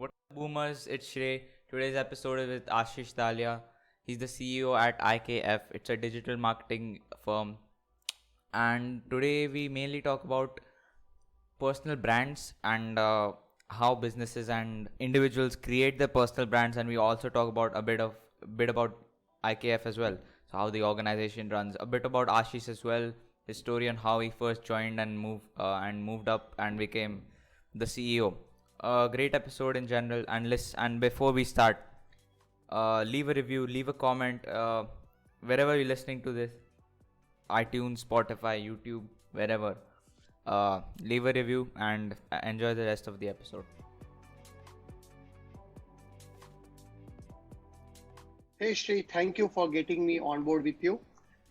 What's up, boomers? It's Shrey. Today's episode is with Ashish Dalia. He's the CEO at IKF. It's a digital marketing firm. And today we mainly talk about personal brands and how businesses and individuals create their personal brands. And we also talk about a bit about IKF as well. So how the organization runs. A bit about Ashish as well. His story on how he first joined and moved up and became the CEO. A great episode in general. And before we start, leave a review, leave a comment wherever you're listening to this, iTunes, Spotify, YouTube, wherever. Leave a review and enjoy the rest of the episode. Hey Shri, thank you for getting me on board with you.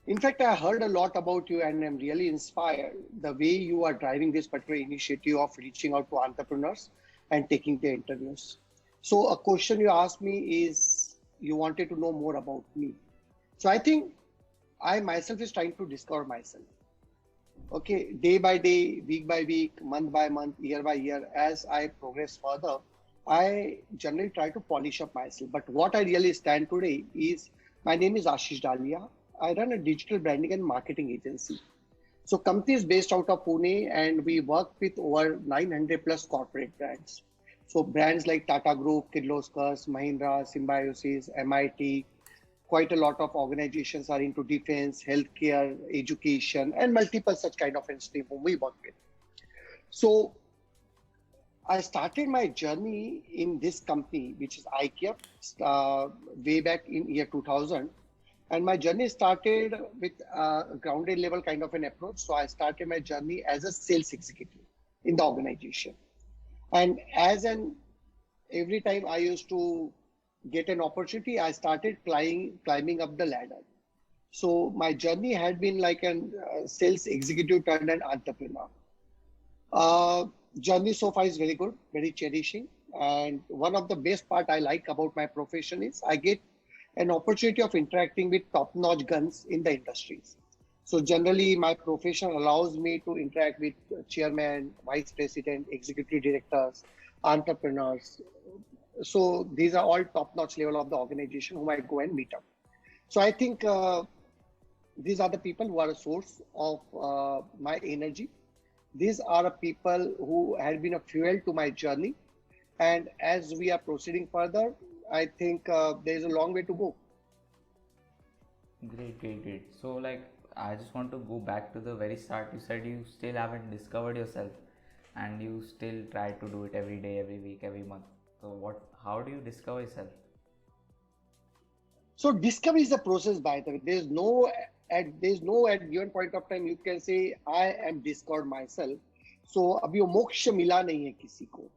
In fact, I heard a lot about you and I'm really inspired the way you are driving this particular initiative of reaching out to entrepreneurs and taking their interviews. So, a question you asked me is you wanted to know more about me. So, I think I myself is trying to discover myself. Okay, day by day, week by week, month by month, year by year, as I progress further, I generally try to polish up myself. But what I really stand today is my name is Ashish Dalia. I run a digital branding and marketing agency. So company is based out of Pune and we work with over 900 plus corporate brands. So brands like Tata Group, Kirloskar, Mahindra, Symbiosis, MIT, quite a lot of organizations are into defense, healthcare, education, and multiple such kind of entities whom we work with. So I started my journey in this company, which is IKEA, way back in year 2000. And my journey started with a grounded level kind of an approach. So I started my journey as a sales executive in the organization. And every time I used to get an opportunity, I started climbing up the ladder. So my journey had been like an sales executive turned an entrepreneur. Uh, Journey so far is very good, very cherishing. And one of the best part I like about my profession is I get an opportunity of interacting with top-notch guns in the industries. So generally, my profession allows me to interact with chairman, vice president, executive directors, entrepreneurs. So these are all top-notch level of the organization whom I go and meet up. So I think these are the people who are a source of my energy. These are the people who had been a fuel to my journey. And as we are proceeding further, I think there is a long way to go. Great. So, I just want to go back to the very start. You said you still haven't discovered yourself, and you still try to do it every day, every week, every month. So, how do you discover yourself? So discovery is a process, by the way. There's no at given point of time you can say I am discovered myself. So अभी वो मोक्ष मिला नहीं है किसी को.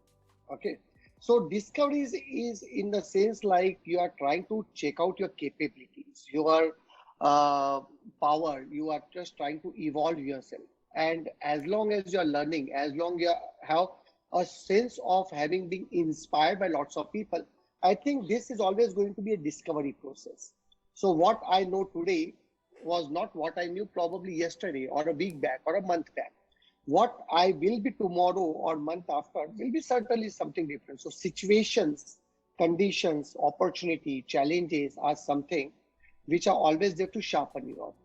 Okay. So discovery is in the sense like you are trying to check out your capabilities, your uh, power. You are just trying to evolve yourself. And as long as you are learning, as long you have a sense of having been inspired by lots of people, I think this is always going to be a discovery process. So what I know today was not what I knew probably yesterday or a week back or a month back. What I will be tomorrow or month after will be certainly something different. So situations, conditions, opportunity, challenges are something which are always there to sharpen you up.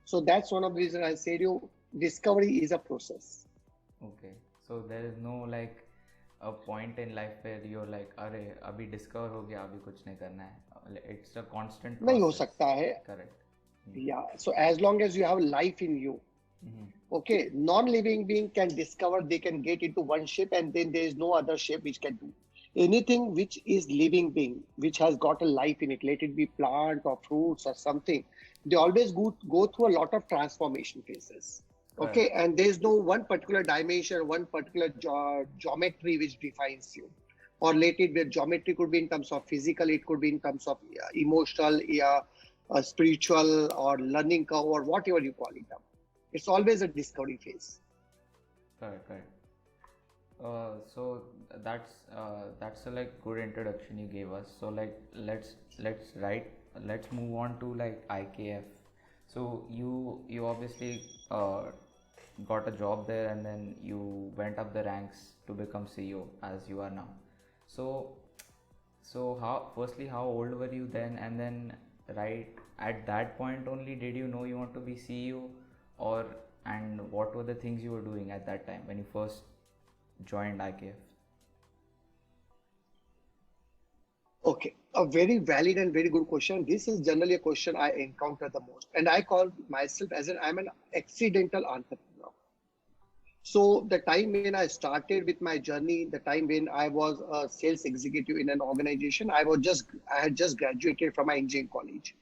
So that's one of the reasons I said you discovery is a process. Okay. So there is no a point in life where you're like, अरे अभी discover हो गया, अभी कुछ नहीं करना है. It's a constant नहीं हो process. सकता है. Correct. Yeah. So as long as you have life in you, Mm-hmm. okay, non-living being can discover they can get into one shape and then there is no other shape which can do. Anything which is living being, which has got a life in it, let it be plant or fruits or something, they always go through a lot of transformation phases. Correct. Okay, and there is no one particular dimension, one particular geometry which defines you. Or let it be geometry could be in terms of physical, it could be in terms of emotional, spiritual, or learning curve, or whatever you call it. It's always a discovery phase. Correct. So that's a good introduction you gave us. So let's move on to IKF. So you obviously got a job there and then you went up the ranks to become CEO as you are now. So so how, firstly, how old were you then, and then right at that point only did you know you want to be CEO, or and what were the things you were doing at that time when you first joined IKF? Okay, a very valid and very good question. This is generally a question I encounter the most, and I call myself as I'm an accidental entrepreneur. So the time when I started with my journey, the time when I was a sales executive in an organization, I had just graduated from my engineering college.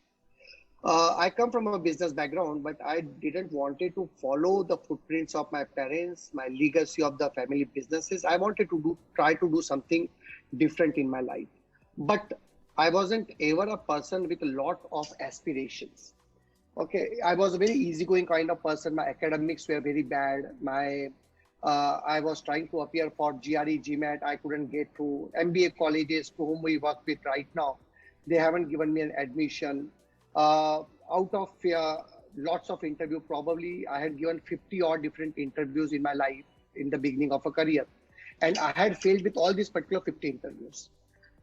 I come from a business background, but I didn't wanted to follow the footprints of my parents, my legacy of the family businesses. I wanted to try to do something different in my life. But I wasn't ever a person with a lot of aspirations. Okay, I was a very easygoing kind of person. My academics were very bad. I was trying to appear for GRE, GMAT. I couldn't get through. MBA colleges to whom we work with right now, they haven't given me an admission. Out of lots of interview, probably I had given 50 odd different interviews in my life in the beginning of a career, and I had failed with all these particular 50 interviews.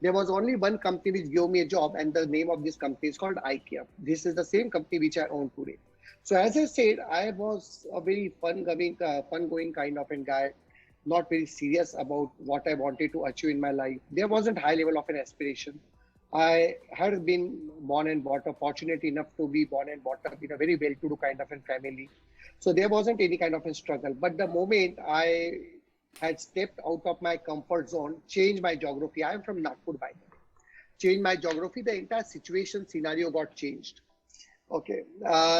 There was only one company which gave me a job, and the name of this company is called IKEA. This is the same company which I own today. So as I said, I was a very fun-going kind of a guy, not very serious about what I wanted to achieve in my life. There wasn't high level of an aspiration. I had been born and brought up, fortunate enough to be born and brought up in a very well-to-do kind of a family. So there wasn't any kind of a struggle. But the moment I had stepped out of my comfort zone, changed my geography. I am from Nagpur, by the way. Changed my geography, the entire situation scenario got changed. Okay,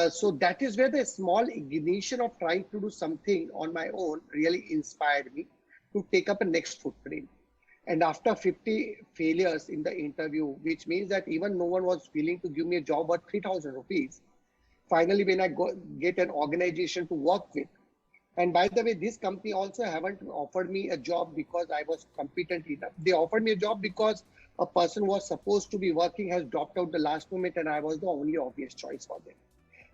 so that is where the small ignition of trying to do something on my own really inspired me to take up a next footprint. And after 50 failures in the interview, which means that even no one was willing to give me a job worth 3,000 rupees, finally, when I get an organization to work with, and by the way, this company also haven't offered me a job because I was competent enough. They offered me a job because a person who was supposed to be working has dropped out the last moment, and I was the only obvious choice for them.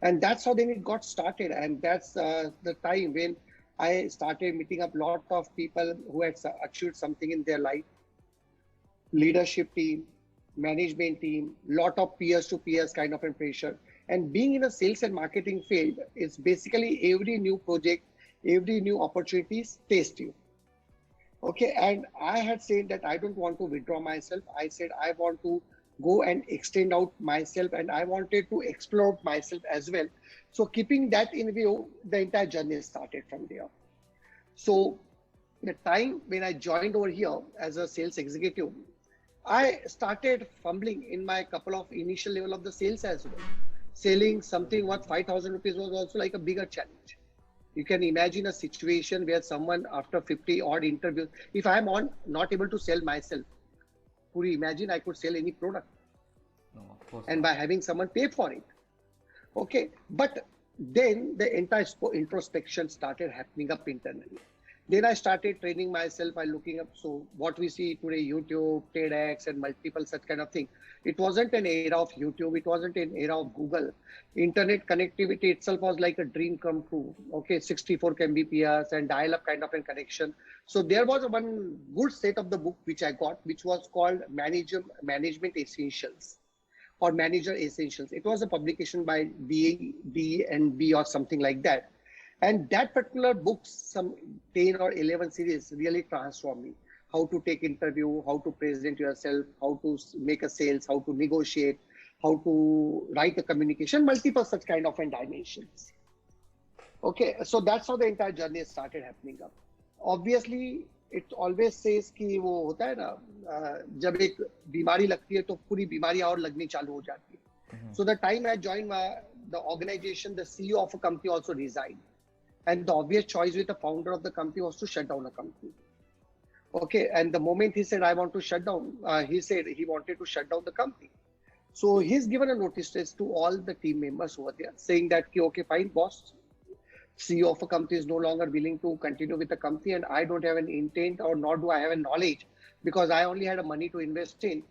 And that's how then it got started. And that's the time when I started meeting up a lot of people who had achieved something in their life, leadership team, management team, lot of peers to peers kind of pressure. And being in a sales and marketing field is basically every new project, every new opportunities taste you. Okay, and I had said that I don't want to withdraw myself. I said I want to go and extend out myself, and I wanted to explore myself as well. So keeping that in view, the entire journey started from there. So the time when I joined over here as a sales executive, I started fumbling in my couple of initial level of the sales as well. Selling something worth 5,000 rupees was also like a bigger challenge. You can imagine a situation where someone after 50 odd interviews, if I'm not able to sell myself, could you imagine I could sell any product? No, of course And not. by having someone pay for it. Okay, but then the entire introspection started happening up internally. Then I started training myself by looking up. So what we see today, YouTube, TEDx, and multiple such kind of thing. It wasn't an era of YouTube. It wasn't an era of Google. Internet connectivity itself was like a dream come true. Okay, 64 Mbps and dial-up kind of a connection. So there was one good set of the book which I got, which was called Management Essentials or Manager Essentials. It was a publication by D&B or something like that. And that particular book, some 10 or 11 series, really transformed me. How to take interview, how to present yourself, how to make a sales, how to negotiate, how to write a communication, multiple such kind of dimensions. Okay, so that's how the entire journey started happening up. Obviously, it always says कि वो होता है ना जब एक बीमारी लगती है तो पूरी बीमारियां और लगनी चालू हो जाती है. So the time I joined the organization, the CEO of a company also resigned. And the obvious choice with the founder of the company was to shut down a company. Okay, and the moment he said, I want to shut down, he said he wanted to shut down the company. So he's given a notice to all the team members over there saying that, okay, fine, boss, CEO of a company is no longer willing to continue with the company, and I don't have an intent or nor do I have a knowledge because I only had a money to invest in.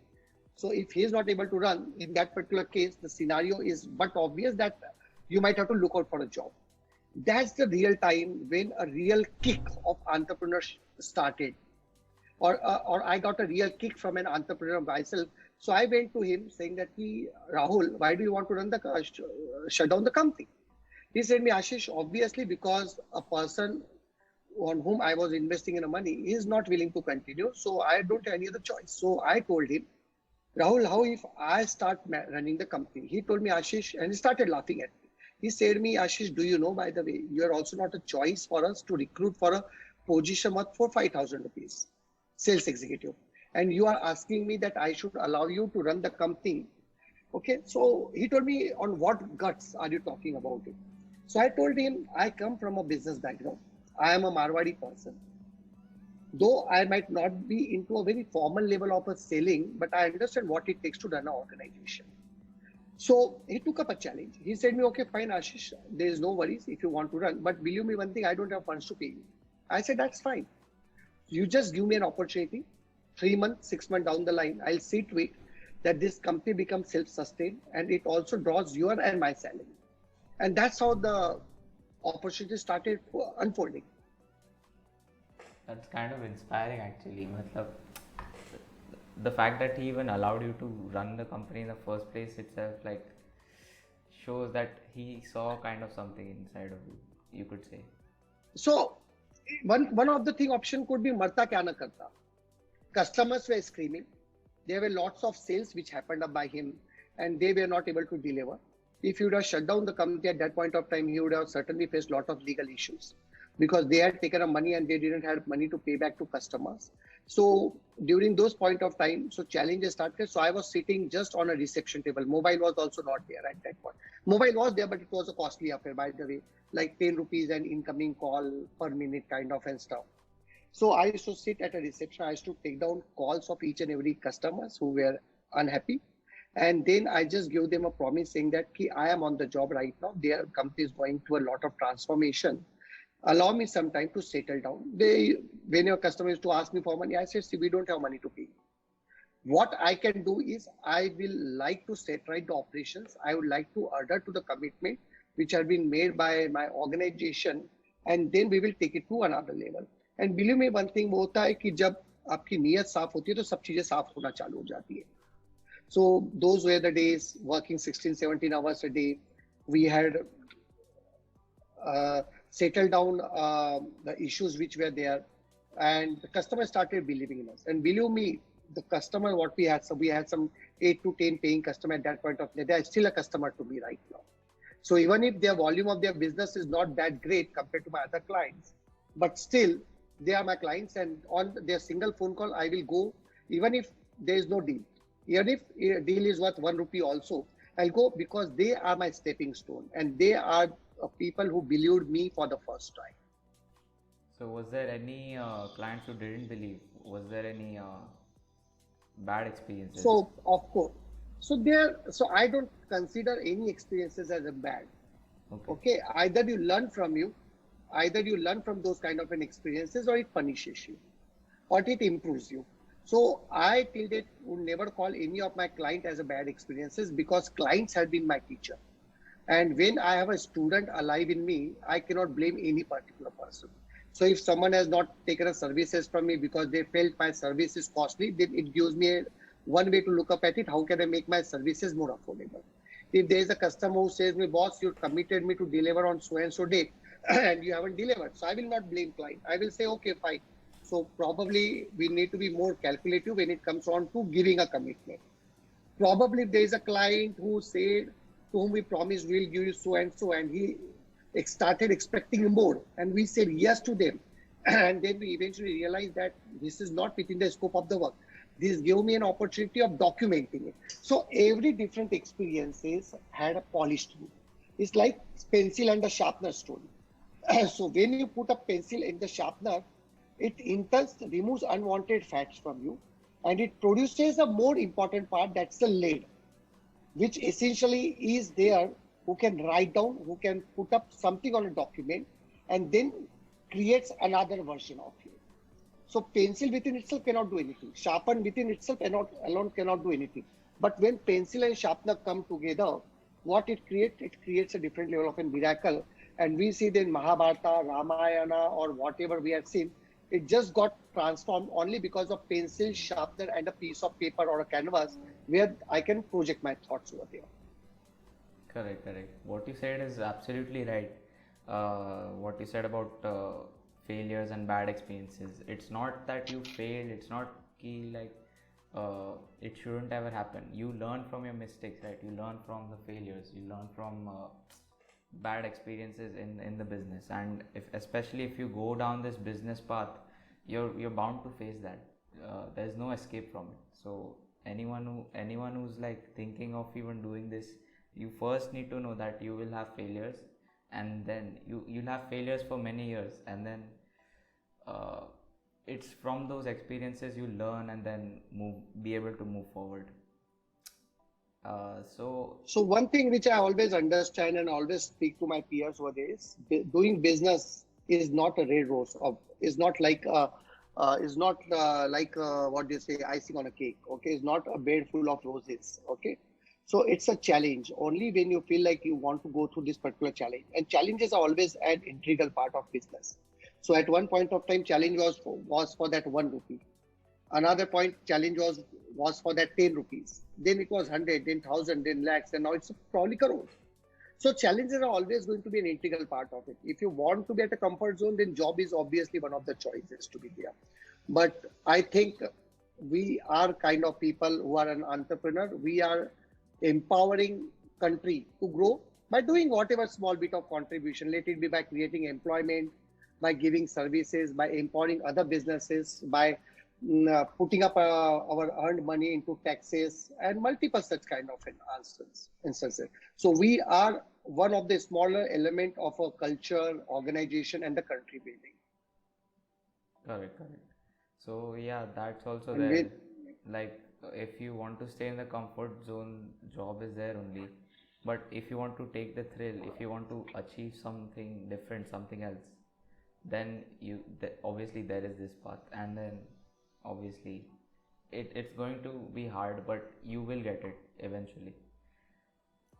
So if he's not able to run, in that particular case, the scenario is but obvious that you might have to look out for a job. That's the real time when a real kick of entrepreneurship started. or I got a real kick from an entrepreneur myself. So I went to him saying that, Rahul, why do you want to shut down the company? He said me, Ashish, obviously because a person on whom I was investing in the money is not willing to continue. So I don't have any other choice. So I told him, Rahul, how if I start running the company? He told me, Ashish, and he started laughing at me. He said me, Ashish, do you know, by the way, you are also not a choice for us to recruit for a position worth for 5,000 rupees, sales executive. And you are asking me that I should allow you to run the company. Okay, so he told me, on what guts are you talking about it? So I told him, I come from a business background. I am a Marwadi person. Though I might not be into a very formal level of a selling, but I understand what it takes to run an organization. So he took up a challenge. He said me, okay, fine, Ashish, there is no worries if you want to run, but believe me one thing, I don't have funds to pay you. I said, that's fine. You just give me an opportunity, 3 months, 6 months down the line, I'll see to it that this company becomes self-sustained and it also draws your and my salary. And that's how the opportunity started unfolding. That's kind of inspiring actually. Matlab, the fact that he even allowed you to run the company in the first place itself like shows that he saw kind of something inside of you could say. So one of the thing option could be marta kya na karta. Customers were screaming. There were lots of sales which happened up by him and they were not able to deliver. If he would have shut down the company at that point of time, he would have certainly faced a lot of legal issues because they had taken up money and they didn't have money to pay back to customers. So during those point of time, so challenges started. So I was sitting just on a reception table. Mobile was also not there at that point. Mobile was there, but it was a costly affair, by the way, like 10 rupees an incoming call per minute kind of and stuff. So I used to sit at a reception. I used to take down calls of each and every customers who were unhappy. And then I just give them a promise saying that I am on the job right now. Their company is going through a lot of transformation. Allow me some time to settle down. When your customer used to ask me for money, I said, see, we don't have money to pay. What I can do is I will like to set right the operations. I would like to adhere to the commitment which have been made by my organization, and then we will take it to another level. And believe me, one thing वो होता है कि जब आपकी नीयत साफ होती है तो सब चीजें साफ होना चालू हो जाती है. So those were the days working 16, 17 hours a day. We had settled down the issues which were there, and the customer started believing in us. And believe me, the customer what we had, so we had some 8 to 10 paying customer at that point of time. They are still a customer to me right now. So even if their volume of their business is not that great compared to my other clients, but still they are my clients, and on their single phone call, I will go, even if there is no deal. Even if a deal is worth 1 rupee also, I'll go because they are my stepping stone and they are people who believed me for the first time. So was there any clients who didn't believe? Was there any bad experiences? So of course, so I don't consider any experiences as a bad. Okay, either you learn from those kind of an experiences, or it punishes you, or it improves you. So I till date would never call any of my client as a bad experiences because clients have been my teacher. And when I have a student alive in me, I cannot blame any particular person. So if someone has not taken a services from me because they felt my service is costly, then it gives me one way to look up at it. How can I make my services more affordable? If there is a customer who says me, boss, you committed me to deliver on so and so date and you haven't delivered. So I will not blame client. I will say, okay, fine. So probably we need to be more calculative when it comes on to giving a commitment. Probably if there is a client who said, to whom we promised we'll give you so and he started expecting more, and we said yes to them. And then we eventually realized that this is not within the scope of the work. This gave me an opportunity of documenting it. So every different experiences had a polished look. It's like pencil and the sharpener story. So when you put a pencil in the sharpener, it removes unwanted fats from you, and it produces a more important part, that's the lead, which essentially is there, who can write down, who can put up something on a document, and then creates another version of you. So pencil within itself cannot do anything. Sharpen within itself alone cannot do anything. But when pencil and sharpener come together, what it creates a different level of a miracle. And we see that in Mahabharata, Ramayana, or whatever we have seen, it just got transformed only because of pencil, sharpener, and a piece of paper or a canvas where I can project my thoughts over there. Correct, correct. What you said is absolutely right. What you said about failures and bad experiences. It's not that you failed. It's not key like it shouldn't ever happen. You learn from your mistakes, right? You learn from the failures. You learn from bad experiences in the business. And if especially if you go down this business path, you're bound to face that. There's no escape from it. So anyone who's like thinking of even doing this, you first need to know that you will have failures, and then you'll have failures for many years, and then uh, it's from those experiences you learn and then be able to move forward. So So one thing which I always understand and always speak to my peers over there is doing business is not a red rose of is not like what do you say, icing on a cake. Okay, it's not a bed full of roses. Okay, so it's a challenge only when you feel like you want to go through this particular challenge. And challenges are always an integral part of business. So at one point of time, challenge was for that 1 rupee. Another point challenge was for that 10 rupees. Then it was 100, then 1,000, then lakhs, and now it's probably crores. So challenges are always going to be an integral part of it. If you want to be at a comfort zone, then job is obviously one of the choices to be there. But I think we are kind of people who are an entrepreneur. We are empowering country to grow by doing whatever small bit of contribution. Let it be by creating employment, by giving services, by empowering other businesses, by putting up our earned money into taxes and multiple such kind of instances. So we are one of the smaller element of a culture, organization, and the country building. correct, correct. So yeah, that's also And there. with Like if you want to stay in the comfort zone, job is there only. But if you want to take the thrill, if you want to achieve something different, something else, then obviously there is this path, and then obviously it's going to be hard, but you will get it eventually.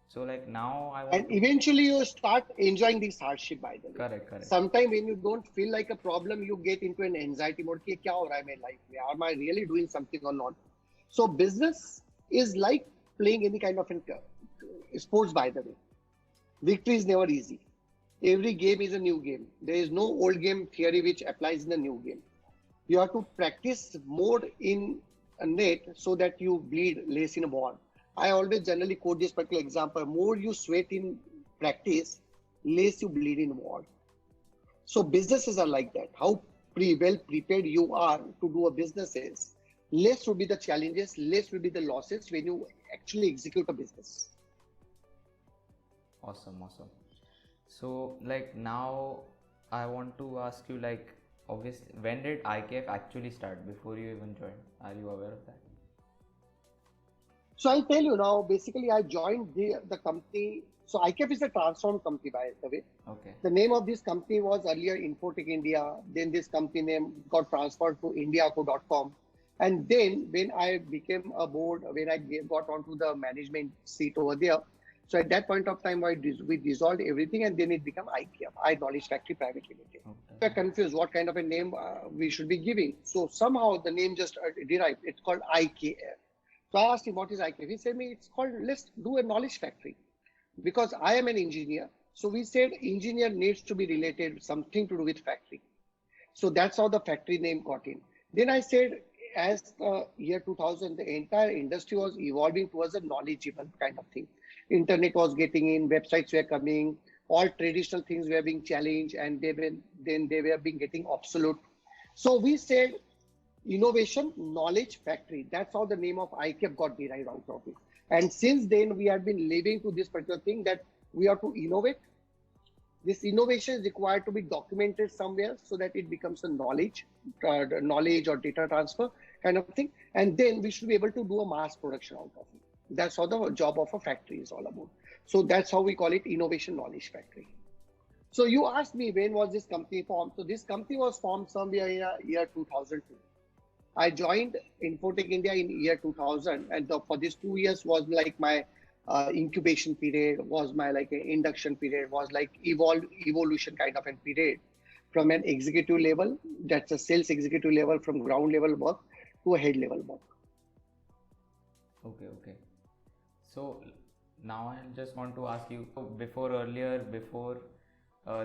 So like now I and want to. eventually you start enjoying this hardship, by the way. Correct, correct. Sometimes when you don't feel like a problem, you get into an anxiety mode. कि क्या हो रहा है मेरी life में? Am I really doing something or not? So business is like playing any kind of sports, by the way. Victory is never easy. Every game is a new game. There is no old game theory which applies in the new game. You have to practice more in a net so that you bleed less in a war. I always generally quote this particular example. More you sweat in practice, less you bleed in war. So businesses are like that. How well prepared you are to do a business is, less will be the challenges, less will be the losses when you actually execute a business. Awesome, awesome. So like now I want to ask you, like, obviously, when did IKF actually start before you even joined? Are you aware of that? So I'll tell you now, basically I joined the company. So IKF is a transformed company, by the way. Okay. The name of this company was earlier Infotech India. Then this company name got transferred to Indiaco.com. And then when I became a board, when I got onto the management seat over there, so at that point of time, we dissolved everything, and then it became IKF, I Knowledge Factory Private Limited. Okay. So I confused what kind of a name we should be giving. So somehow the name just derived. It's called IKF. So I asked him, what is IKF? He said me, it's called, let's do a knowledge factory. Because I am an engineer. So we said engineer needs to be related, something to do with factory. So that's how the factory name got in. Then I said, as the year 2000, the entire industry was evolving towards a knowledgeable kind of thing. Internet was getting in, websites were coming, all traditional things were being challenged, and then they were being getting obsolete. So we said innovation knowledge factory. That's how the name of IKF got derived out of it. And since then we have been living to this particular thing that we have to innovate. This innovation is required to be documented somewhere so that it becomes a knowledge or data transfer kind of thing. And then we should be able to do a mass production out of it. That's how the job of a factory is all about. So that's how we call it Innovation Knowledge Factory. So you asked me when was this company formed. So this company was formed somewhere in year 2002. I joined Infotech India in year 2000, and for these 2 years was like my incubation period, was my like induction period, was like evolution kind of a period. from an executive level, that's a sales executive level, from ground level work to a head level work. Okay, okay. So now I just want to ask you, so before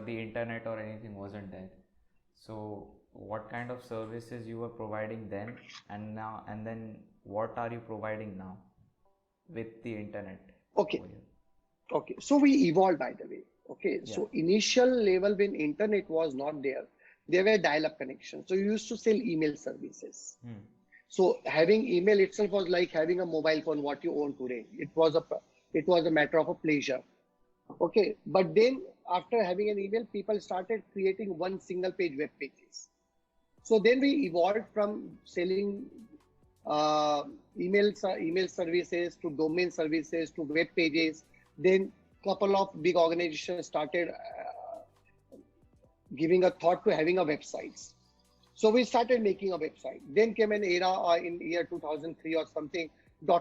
the internet or anything wasn't there. So what kind of services you were providing then, and then what are you providing now with the internet Okay. over here? Okay, so we evolved, by the way. Okay, Yeah. so initial level when internet was not there, there were dial-up connections. So you used to sell email services. Hmm. So having email itself was like having a mobile phone, what you own today. It was a matter of a pleasure. Okay, but then after having an email, people started creating one single page web pages. So then we evolved from selling uh, email services to domain services to web pages. Then couple of big organizations started giving a thought to having a websites. So we started making a website. Then came an era in year 2003 or something.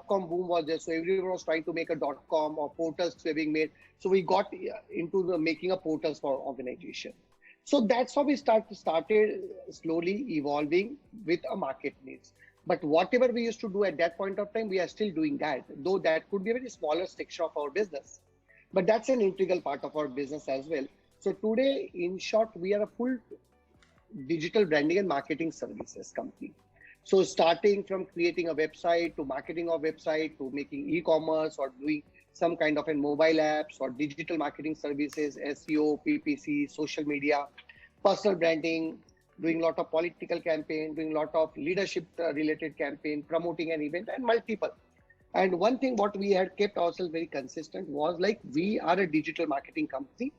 .com boom was there, so everyone was trying to make a .com or portals were being made. So we got into the making a portals for organization. So that's how we started slowly evolving with a market needs. But whatever we used to do at that point of time, we are still doing that, though that could be a very smaller section of our business. But that's an integral part of our business as well. So today, in short, we are a full digital branding and marketing services company. So starting from creating a website to marketing a website to making e-commerce or doing some kind of a mobile apps or digital marketing services, SEO, PPC, social media, personal branding, doing a lot of political campaign, doing a lot of leadership related campaign, promoting an event and multiple. And one thing what we had kept ourselves very consistent was like we are a digital marketing company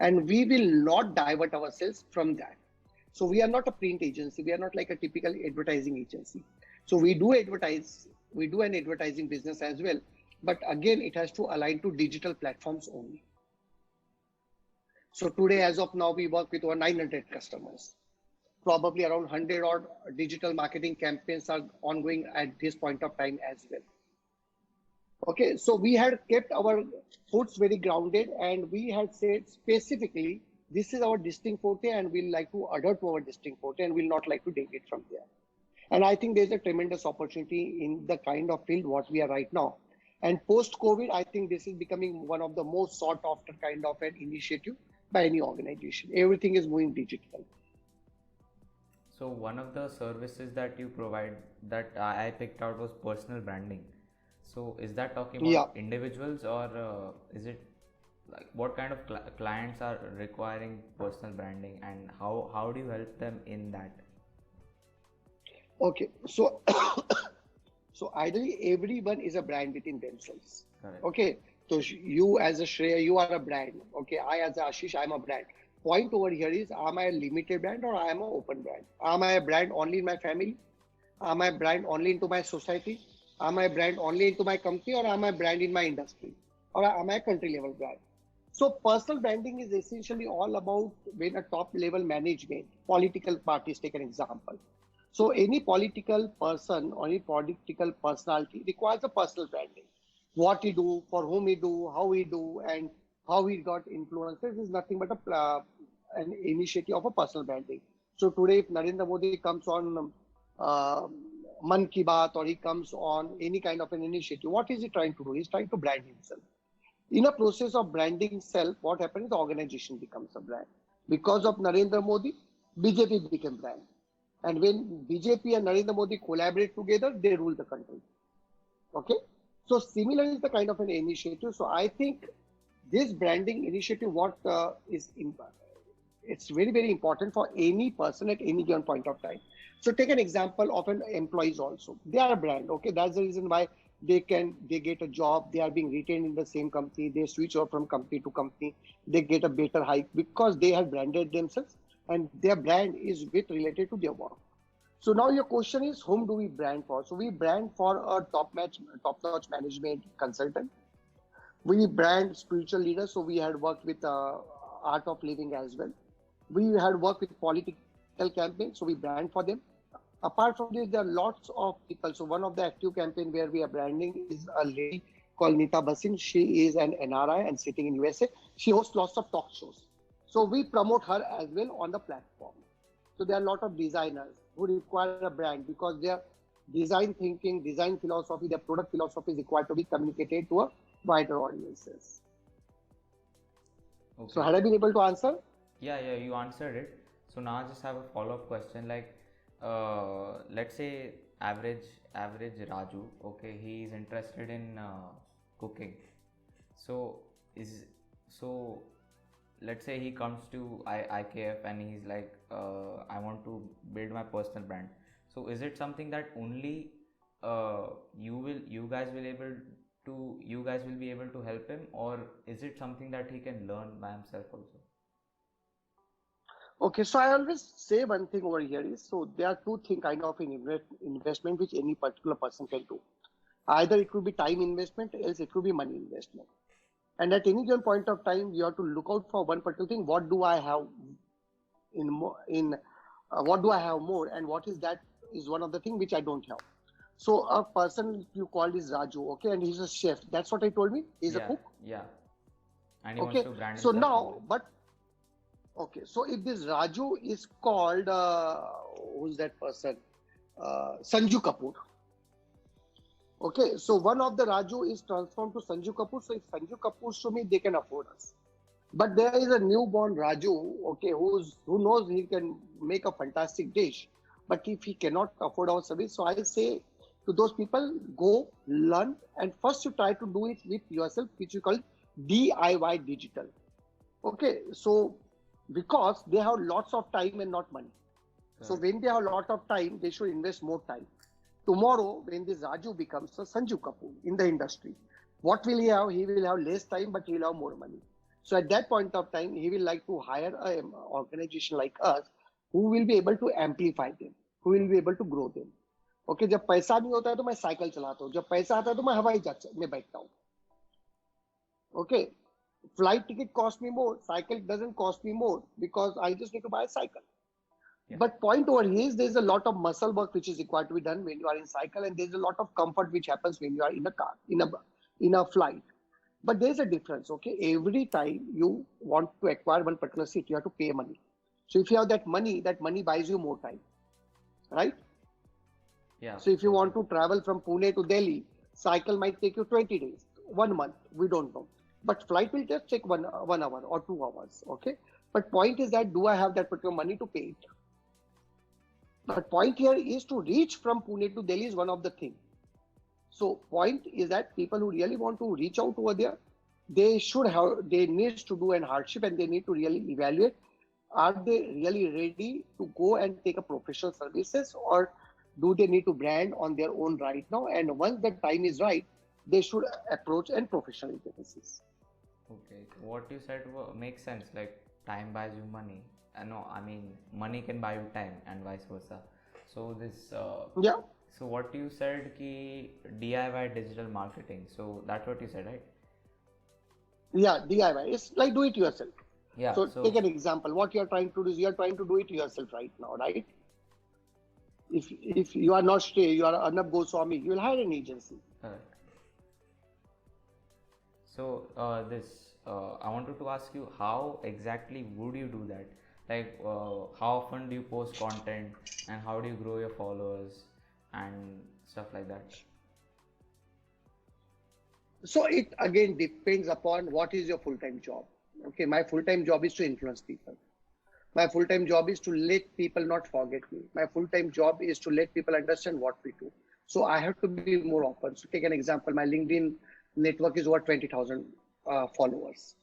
and we will not divert ourselves from that. So we are not a print agency. We are not like a typical advertising agency. So we do advertise, we do an advertising business as well. But again, it has to align to digital platforms only. So today, as of now, we work with over 900 customers. Probably around 100 odd digital marketing campaigns are ongoing at this point of time as well. Okay, so we had kept our foots very grounded and we had said specifically, this is our distinct forte and we'll like to adhere to our distinct forte and we'll not like to deviate from there. And I think there's a tremendous opportunity in the kind of field what we are right now. And post-COVID, I think this is becoming one of the most sought after kind of an initiative by any organization. Everything is moving digital. So one of the services that you provide that I picked out was personal branding. So is that talking Yeah. about individuals or is it like what kind of clients are requiring personal branding, and how do you help them in that? Okay. So so ideally everyone is a brand within themselves. Correct. Okay. So you as a Shreya, you are a brand. Okay. I as a Ashish, I'm a brand. Point over here is, am I a limited brand or I am an open brand? Am I a brand only in my family? Am I a brand only into my society? Am I a brand only into my company or am I a brand in my industry? Or am I a country level brand? So personal branding is essentially all about when a top level management, political parties take an example. So any political person or any political personality requires a personal branding. What he do, for whom he do, how he do, and how he got influences is nothing but an initiative of a personal branding. So today, if Narendra Modi comes on uh, Man Ki Baat or he comes on any kind of an initiative, what is he trying to do? He's trying to brand himself. In a process of branding self, what happens? The organization becomes a brand. Because of Narendra Modi, BJP became brand. And when BJP and Narendra Modi collaborate together, they rule the country. Okay. So similar is the kind of an initiative. So I think this branding initiative, it's very, very important for any person at any given point of time. So take an example of an employees also. They are a brand. Okay. That's the reason why they get a job, they are being retained in the same company, they switch over from company to company, they get a better hike because they have branded themselves and their brand is with related to their work. So now your question is, whom do we brand for? So we brand for a top-notch management consultant. We brand spiritual leaders. So we had worked with Art of Living as well. We had worked with political campaigns. So we brand for them. Apart from this, there are lots of people. So one of the active campaign where we are branding is a lady called Nita Basin. She is an NRI and sitting in USA. She hosts lots of talk shows. So we promote her as well on the platform. So there are a lot of designers who require a brand because their design thinking, design philosophy, their product philosophy is required to be communicated to a wider audiences. So Okay. had I been able to answer? Yeah, yeah, you answered it. So now I just have a follow-up question. Like, let's say average Raju. Okay, he is interested in cooking. So is so let's say he comes to IKF and he's like, I want to build my personal brand. So is it something that only you guys will be able to help him, or is it something that he can learn by himself also? Okay, so I always say one thing over here is so there are two things kind of investment which any particular person can do. Either it could be time investment, else it could be money investment. And at any given point of time, you have to look out for one particular thing. What do I have what do I have more, and what is that is one of the things which I don't have. So a person you called is Raju, okay, and he's a chef. That's what I told me. He's a Yeah, cook, yeah. And he wants okay. to brand So himself on now, that. but okay, so if this Raju is called, who's that person? Sanju Kapoor. Okay, so one of the Raju is transformed to Sanju Kapoor. So if Sanju Kapoor show me, they can afford us. But there is a newborn Raju, okay, who knows he can make a fantastic dish. But if he cannot afford our service, so I say to those people, go learn and first you try to do it with yourself, which we call DIY digital. Okay, so because they have lots of time and not money. So Correct. when they have a lot of time, they should invest more time. Tomorrow, when this Raju becomes a Sanju Kapoor in the industry, what will he have? He will have less time, but he will have more money. So at that point of time, he will like to hire an organization like us who will be able to amplify them, who will be able to grow them. Okay, जब पैसा नहीं होता है तो मैं cycle चलाता हूँ, जब पैसा आता है तो मैं हवाई जहाज में बैठता हूँ. Okay, flight ticket cost me more, cycle doesn't cost me more because I just need to buy a cycle. Yeah. But point over here is there's a lot of muscle work which is required to be done when you are in cycle, and there's a lot of comfort which happens when you are in a car, in a flight. But there's a difference, okay? Every time you want to acquire one particular seat, you have to pay money. So if you have that money buys you more time, right? Yeah, So if you for want sure. to travel from Pune to Delhi, cycle might take you 20 days, 1 month, we don't know. But flight will just take 1 hour or 2 hours, okay? But point is that do I have that particular money to pay it? But point here is to reach from Pune to Delhi is one of the things. So point is that people who really want to reach out over there, they need to do an hardship and they need to really evaluate, are they really ready to go and take a professional services, or do they need to brand on their own right now? And once the time is right, they should approach and professional basis. Okay, what you said makes sense. Like, time buys you money. No, I mean, money can buy you time, and vice versa. So this, Yeah, so what you said, ki DIY digital marketing. So that's what you said, right? yeah, DIY. It's like do it yourself. Yeah. So take So an example. What you're trying to do is you're trying to do it yourself right now, right? If you are not Shrey, you are Arnab Goswami, you will hire an agency. correct. So I wanted to ask you, how exactly would you do that? Like, how often do you post content, and how do you grow your followers and stuff like that? So it again depends upon what is your full-time job. Okay, my full-time job is to influence people. My full-time job is to let people not forget me. My full-time job is to let people understand what we do. So I have to be more open. So take an example. My LinkedIn network is over 20,000 followers.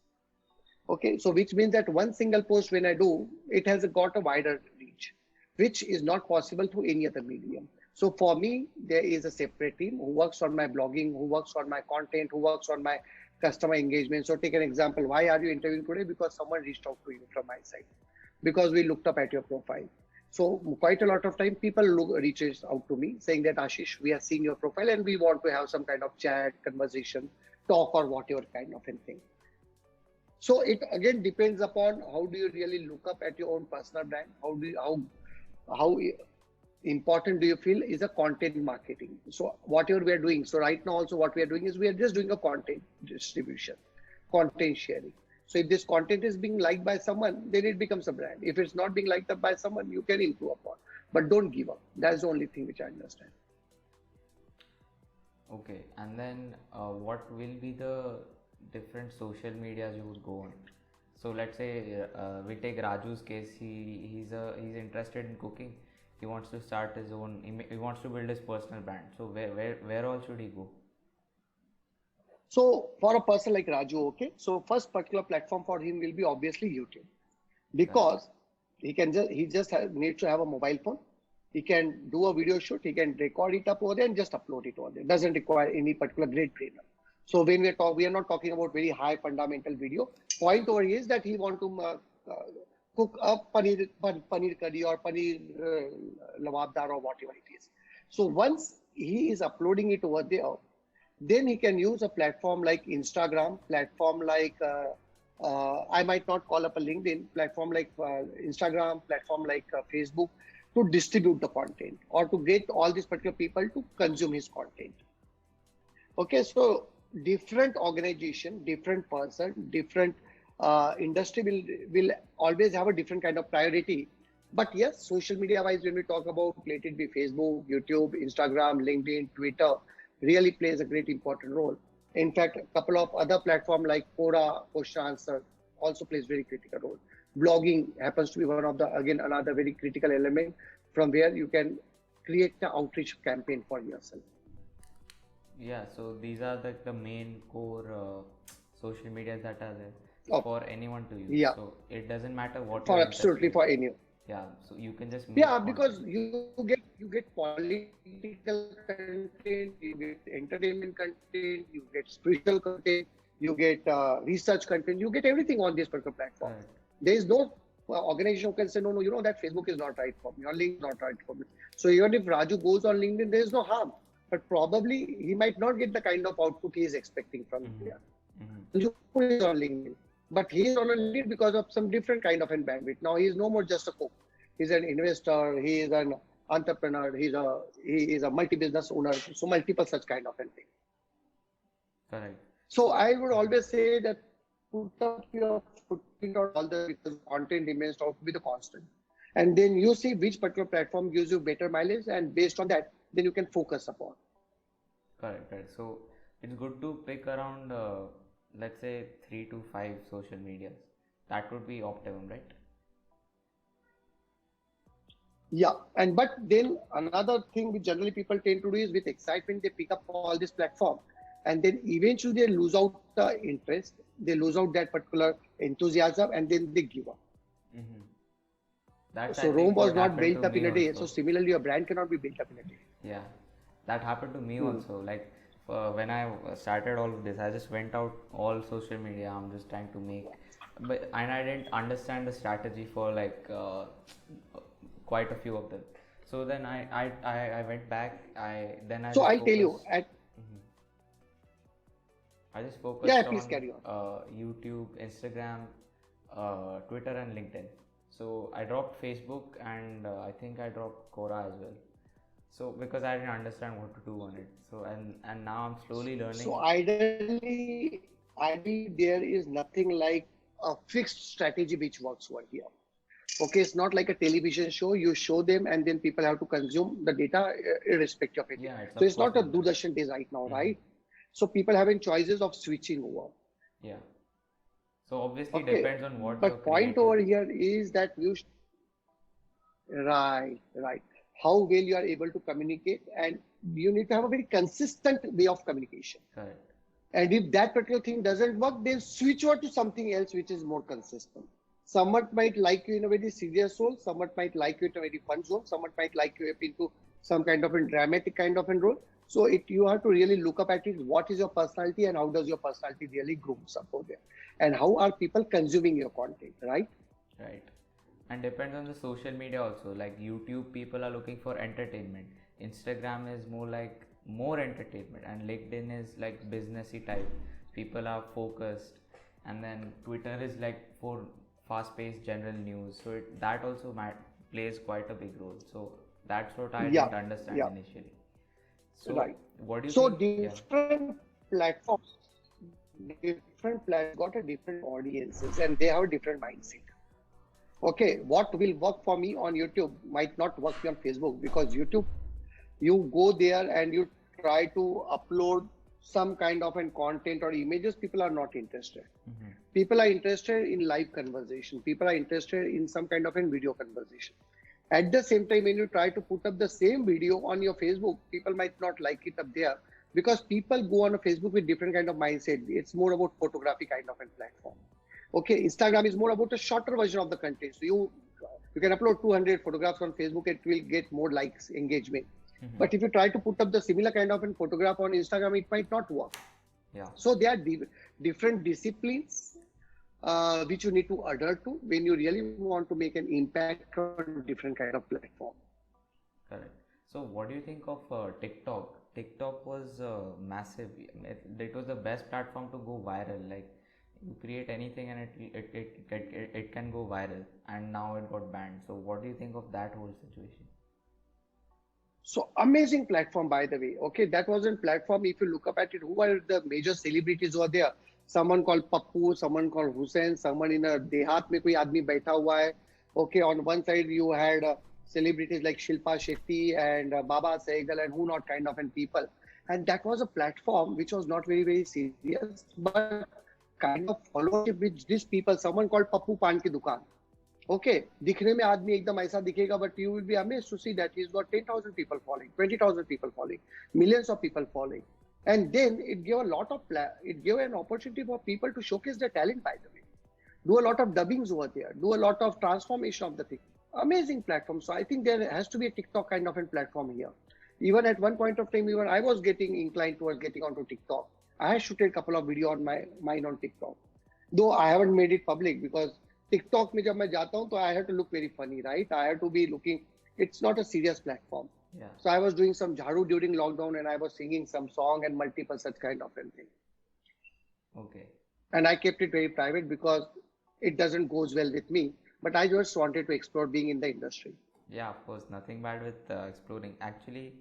Okay, so which means that one single post when I do, it has got a wider reach, which is not possible through any other medium. So for me, there is a separate team who works on my blogging, who works on my content, who works on my customer engagement. So take an example. Why are you interviewing today? Because someone reached out to you from my side. Because we looked up at your profile. So quite a lot of time people reaches out to me saying that Ashish, we have seen your profile and we want to have some kind of chat, conversation, talk or whatever kind of a thing. So it again depends upon how do you really look up at your own personal brand. How important do you feel is a content marketing. So whatever we are doing. So right now also what we are doing is we are just doing a content distribution, content sharing. So if this content is being liked by someone, then it becomes a brand. If it's not being liked up by someone, you can improve upon. But don't give up. That's the only thing which I understand. Okay, and then what will be the different social medias you would go on? So let's say we take Raju's case. He's interested in cooking. He wants to start his own. He wants to build his personal brand. So where all should he go? So for a person like Raju, okay, so first particular platform for him will be obviously YouTube, Right. because needs to have a mobile phone. He can do a video shoot. He can record it up over there and just upload it over there. Doesn't require any particular great trainer. So when we are not talking about very high fundamental video. Point over here is that he want to cook a paneer curry or paneer lavabdar or whatever it is. So once he is uploading it over there, then he can use a platform like Instagram, platform like I might not call up a LinkedIn, platform like Instagram, platform like Facebook, to distribute the content or to get all these particular people to consume his content. Okay, so different organization, different person, different industry will always have a different kind of priority. But yes, social media wise, when we talk about, let it be Facebook, YouTube, Instagram, LinkedIn, Twitter, really plays a great important role. In fact, a couple of other platforms like Quora, question answer also plays very critical role. Blogging happens to be one of the, again, another very critical element from where you can create the outreach campaign for yourself. Yeah. So these are the main core social medias that are there Oh, for anyone to use. yeah, So it doesn't matter what for you're absolutely interested in. for any. Yeah. So you can just Yeah, make because content. you get political content, you get entertainment content, you get spiritual content, you get research content, you get everything on this particular platform. Correct. There is no organization who can say, no, no, that Facebook is not right for me or LinkedIn is not right for me. So even if Raju goes on LinkedIn, there is no harm. But probably he might not get the kind of output he is expecting from there. Mm-hmm. Mm-hmm. Raju is on LinkedIn, but he is on LinkedIn because of some different kind of an bandwidth. Now he is no more just a cook. He's an investor. He is an entrepreneur. He is a multi-business owner. So multiple such kind of a thing. Correct. So So. I would always say that put up your footprint on all the, because content remains to be the constant. And then you see which particular platform gives you better mileage, and based on that, then you can focus upon. Correct, right. So it's good to pick around, let's say, 3 to 5 social medias. That would be optimum, right? Yeah, and but then another thing which generally people tend to do is with excitement they pick up all this platform, and then eventually they lose out the interest, they lose out that particular enthusiasm, and then they give up. Mm-hmm. That's, I So Rome think, was what not happened built to up in me a day. So also. similarly, a brand cannot be built up in a day. Yeah, that happened to me Hmm. also. Like when I started all of this, I just went out all social media. I'm just trying to make, but and I didn't understand the strategy for like quite a few of them. So then I went back. I So just I'll tell you focused. at Mhm. I just yeah, focused please on carry on. YouTube, Instagram, Twitter, and LinkedIn. So I dropped Facebook, and I think I dropped Quora as well. So because I didn't understand what to do on it. So and now I'm slowly So learning. ideally, there is nothing like a fixed strategy which works over here. Okay, it's not like a television show. You show them, and then people have to consume the data irrespective of it. Yeah, it's So of it's course not a not that. Doordarshan days right now, Mm-hmm. right? So people having choices of switching over. Yeah. So obviously Okay, depends on what you're but point over creating. here is that right. How well you are able to communicate, and you need to have a very consistent way of communication. Correct. And if that particular thing doesn't work, then switch over to something else which is more consistent. Someone might like you in a very serious role, someone might like you in a very fun zone, someone might like you into some kind of a dramatic kind of a role. So you have to really look up at it. What is your personality, and how does your personality really grooms up over there? And how are people consuming your content, right? Right. And depends on the social media also. Like YouTube, people are looking for entertainment. Instagram is more like more entertainment, and LinkedIn is like businessy type. People are focused, and then Twitter is like for fast-paced general news. So that also plays quite a big role. So that's what I Yeah, didn't understand yeah, initially. So right. what do you So think? Yeah. different platforms. different platforms got a different audiences and they have a different mindset. Okay, what will work for me on YouTube might not work on Facebook, because YouTube, you go there and you try to upload some kind of an content or images, people are not interested. Mm-hmm. People are interested in live conversation. People are interested in some kind of a video conversation. At the same time, when you try to put up the same video on your Facebook, people might not like it up there, because people go on a Facebook with different kind of mindset. It's more about photography kind of a platform. Okay, Instagram is more about a shorter version of the content. So you can upload 200 photographs on Facebook, it will get more likes, engagement. Mm-hmm. But if you try to put up the similar kind of a photograph on Instagram, it might not work. Yeah. So there are different disciplines which you need to adhere to when you really want to make an impact on different kind of platform. Correct. So, what do you think of TikTok? TikTok was massive. It was the best platform to go viral. Like, you create anything and it can go viral. And now it got banned. So, what do you think of that whole situation? So amazing platform, by the way. Okay, that wasn't platform. If you look up at it, who are the major celebrities who are there? Someone called Pappu, someone called Hussain, someone in a dehat mein koi aadmi baitha hua hai. Okay, on one side you had celebrities like Shilpa Shetty and Baba Sehgal and who not kind of and people. And that was a platform which was not very serious, but kind of followership with these people. Someone called Pappu Pan Ki Dukaan. Okay, दिखने में आदमी एकदम ऐसा दिखेगा, but you will be amazed to see that he's got 10,000 people following, 20,000 people following, millions of people following. And then it gave a lot of, it gave an opportunity for people to showcase their talent, by the way. Do a lot of dubbings over there, do a lot of transformation of the thing. Amazing platform. So I think there has to be a TikTok kind of a platform here. Even at one point of time, even I was getting inclined towards getting onto TikTok. I had shooted a couple of video on mine on TikTok. Though I haven't made it public, because TikTok में जब मैं जाता हूँ तो I have to look very funny, right? I have to be looking. It's not a serious platform. Yeah. So I was doing some jharu during lockdown and I was singing some song and multiple such kind of thing. Okay. And I kept it very private because it doesn't goes well with me. But I just wanted to explore being in the industry. Yeah, of course, nothing bad with exploring. Actually,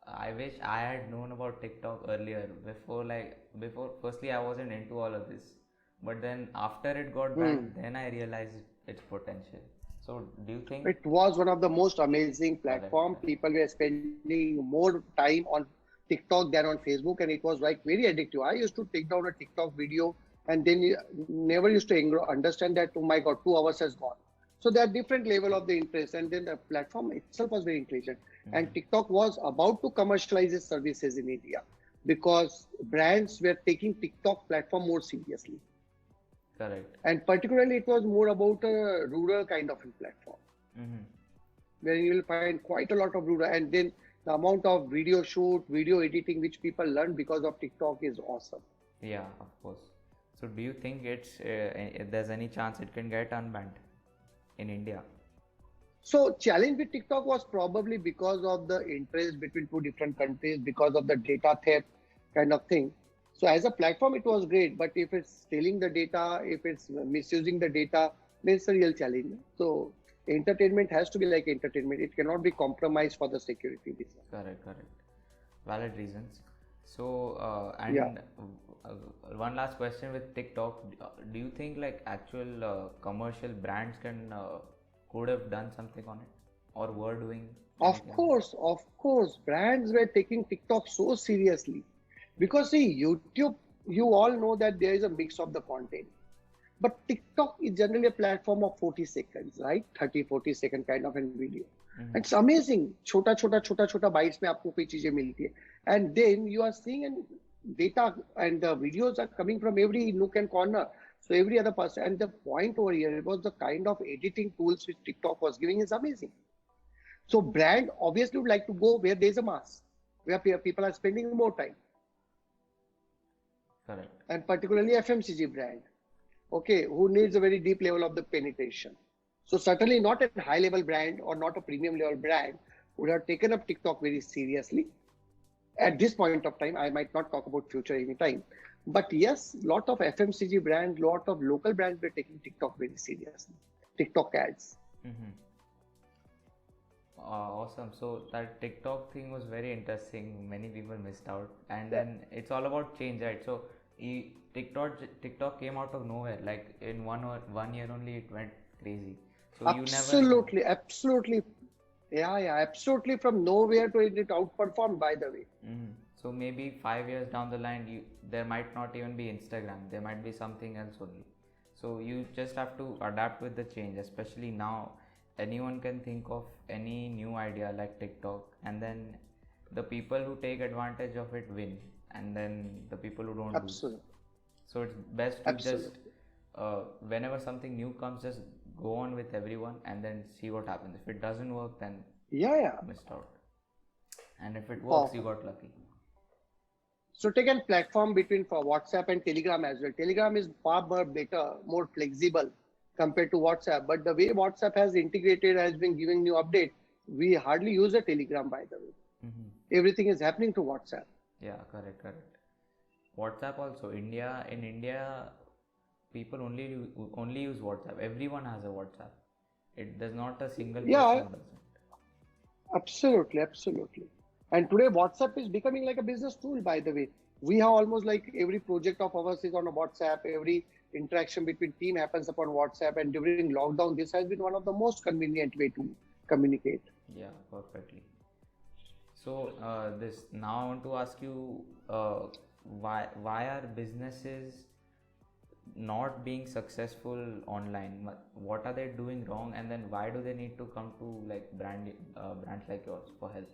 I wish I had known about TikTok earlier. Before, firstly, I wasn't into all of this. But then after it got banned, then I realized its potential. So do you think It was one of the most amazing platform. Correct. People were spending more time on TikTok than on Facebook, and it was like very addictive. I used to take down a TikTok video and then never used to understand that, oh my God, 2 hours has gone. So there are different level of the interest, and then the platform itself was very intelligent. And TikTok was about to commercialize its services in India because brands were taking TikTok platform more seriously. correct? And particularly, it was more about a rural kind of a platform Mm-hmm. where you will find quite a lot of rural. And then the amount of video shoot, video editing, which people learn because of TikTok is awesome. Yeah, of course. So do you think there's any chance it can get unbanned in India? So challenge with TikTok was probably because of the interest between two different countries, because of the data theft kind of thing. So as a platform, it was great, but if it's stealing the data, if it's misusing the data, then it's a real challenge. So entertainment has to be like entertainment. It cannot be compromised for the security reason. Correct. Valid reasons. So, Yeah. one last question with TikTok. Do you think like actual commercial brands could have done something on it or were doing anything on it? Of course, brands were taking TikTok so seriously because see, YouTube, you all know that there is a mix of the content. But TikTok is generally a platform of 40 seconds, right? 30, 40 second kind of a video. Mhm. It's amazing. छोटा bites में आपको कोई चीजें मिलती है. And then you are seeing and data and the videos are coming from every nook and corner. So every other person. And the point over here, it was the kind of editing tools which TikTok was giving is amazing. So brand obviously would like to go where there's a mass, where people are spending more time. Correct. And particularly FMCG brand, okay, who needs a very deep level of the penetration. So certainly not a high level brand or not a premium level brand would have taken up TikTok very seriously. At this point of time, I might not talk about future anytime, but yes, lot of FMCG brands, lot of local brands were taking TikTok very seriously. TikTok ads. Mm-hmm. Awesome. So that TikTok thing was very interesting. Many people missed out, and then it's all about change, right? So TikTok came out of nowhere. Like in 1 year only, it went crazy. So you never know. Absolutely, absolutely. Yeah, absolutely. From nowhere to it outperformed, by the way. So maybe 5 years down the line, there might not even be Instagram. There might be something else only. So you just have to adapt with the change. Especially now, anyone can think of any new idea like TikTok, and then the people who take advantage of it win, and then the people who don't lose. Absolutely, So it's best to just absolutely. whenever something new comes, just go on with everyone and then see what happens. If it doesn't work, then Yeah. you missed out, and if it works, you Perfect. got lucky. So take a platform between for WhatsApp and Telegram as well. Telegram is far more better, more flexible compared to WhatsApp. But the way WhatsApp has integrated, has been giving new update, we hardly use a Telegram, by the way. Everything is happening to WhatsApp. Yeah, correct. WhatsApp also. In India, people only use WhatsApp. Everyone has a WhatsApp. There's not a single person Yeah, who doesn't. absolutely, absolutely. And today WhatsApp is becoming like a business tool, by the way. We have almost like every project of ours is on a WhatsApp, every interaction between team happens upon WhatsApp, and during lockdown, this has been one of the most convenient way to communicate. Yeah, perfectly. So this now I want to ask you, why are businesses not being successful online? What are they doing wrong, and then why do they need to come to like brands like yours for help?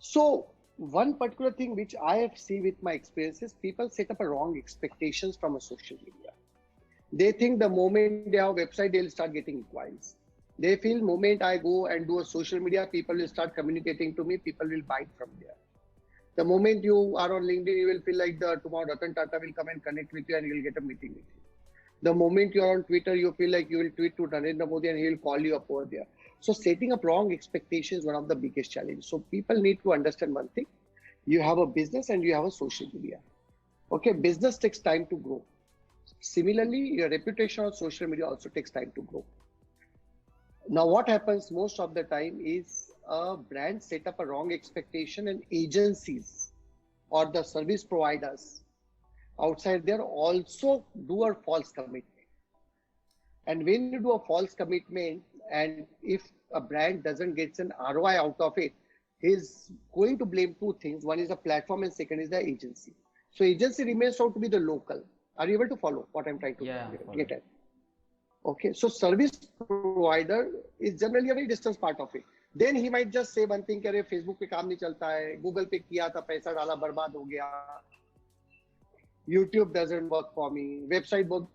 So one particular thing which I have seen with my experiences, people set up a wrong expectations from a social media. They think the moment they have a website, they'll start getting inquiries. They feel moment I go and do a social media, people will start communicating to me, people will buy from there. The moment you are on LinkedIn, you will feel like the tomorrow Ratan Tata will come and connect with you and you will get a meeting with you. The moment you are on Twitter, you feel like you will tweet to Narendra Modi and he will call you up over there. So setting up wrong expectations is one of the biggest challenges. So people need to understand one thing. You have a business and you have a social media. Okay, business takes time to grow. Similarly, your reputation on social media also takes time to grow. Now, what happens most of the time is a brand set up a wrong expectation, and agencies or the service providers outside there also do a false commitment. And when you do a false commitment, and if a brand doesn't get an ROI out of it, he's going to blame two things. One is the platform, and second is the agency. So agency remains out to be the local. Are you able to follow what I'm trying to Yeah, get follow. at? Okay, so service provider is generally a very distant part of it. Then he might just say one thing, अरे Facebook पे काम नहीं चलता है, Google पे किया था, पैसा डाला, बर्बाद हो गया, YouTube doesn't work for me, website work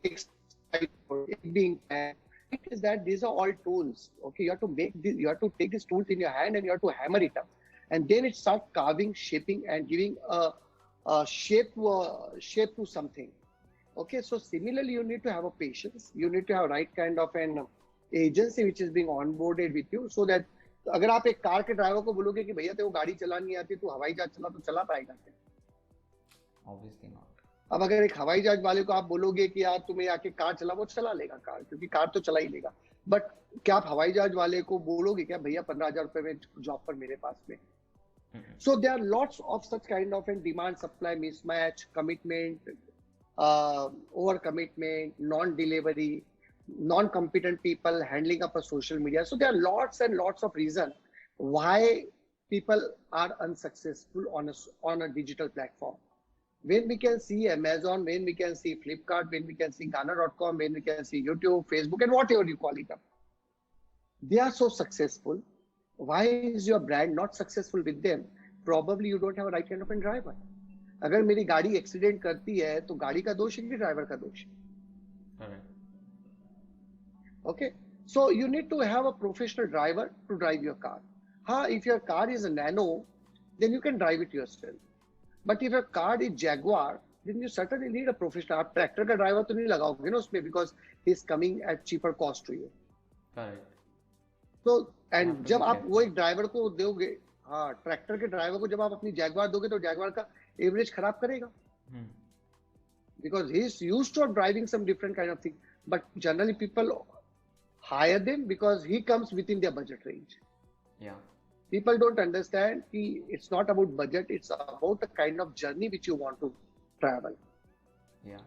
takes time for it being bad. It is that these are all tools. Okay, you have to make this, you have to take these tools in your hand and you have to hammer it up, and then it starts carving, shaping, and giving a shape to something. Okay, so similarly, you need to have a patience. You need to have right kind of an agency which is being onboarded with you, so that अगर आप एक car के driver को बोलोगे कि भैया तेरे को गाड़ी चलानी नहीं आती, तू हवाई जहाज चला, तो चला पाएगा क्या? Obviously not. अब अगर एक हवाई जहाज वाले को आप बोलोगे कि यार तुम्हें आके कार चला, वो चला लेगा कार, क्योंकि कार तो चला ही लेगा. बट क्या आप हवाई जहाज वाले को बोलोगे क्या भैया 15,000 रुपए में जॉब पर मेरे पास में? So there are lots of such kind of a demand supply mismatch, commitment, overcommitment, non-delivery, non-competent people handling up a social media. So there are lots and lots of reasons why people are unsuccessful on a digital platform. When we can see Amazon, when we can see Flipkart, when we can see Gaana.com, when we can see YouTube, Facebook, and whatever you call it up, they are so successful. Why is your brand not successful with them? Probably you don't have a right kind of a driver. अगर मेरी गाड़ी accident करती है तो गाड़ी का दोष है कि ड्राइवर का दोष है? Correct. Okay, so you need to have a professional driver to drive your car. If your car is a nano, then you can drive it yourself. But if your car is Jaguar, then you certainly need a professional. आप tractor का driver तो नहीं लगाओगे ना उसमें, because he is coming at cheaper cost to you. Correct. तो have and to जब be आप careful. वो एक ड्राइवर को दोगे, हाँ ट्रैक्टर के ड्राइवर को जब आप अपनी जैगवार दोगे तो जैगवार का एवरेज खराब करेगा, because he is used to driving some different kind of thing. But generally people hire them because he comes within their budget range. Yeah. People don't understand कि it's not about budget, it's about the kind of journey which you want to travel. Yeah.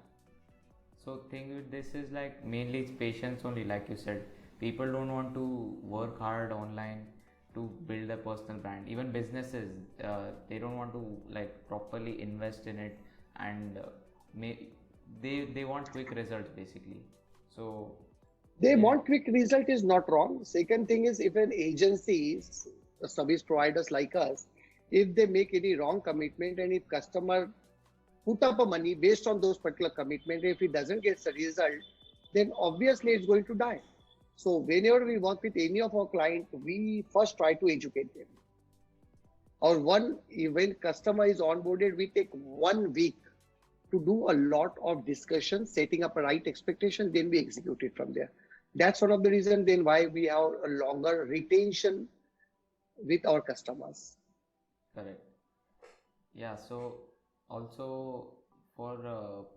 So thing with this is like mainly it's patience only, like you said. People don't want to work hard online to build a personal brand. Even businesses, they don't want to like properly invest in it, and may they want quick results basically. So They yeah, want quick result is not wrong. Second thing is if an agencies, service providers like us, if they make any wrong commitment and if customer put up a money based on those particular commitment, if it doesn't get the result, then obviously it's going to die. So whenever we work with any of our client, we first try to educate them. Or when customer is onboarded, we take 1 week to do a lot of discussion, setting up a right expectation, then we execute it from there. That's one of the reasons then why we have a longer retention with our customers. correct. Yeah, so also for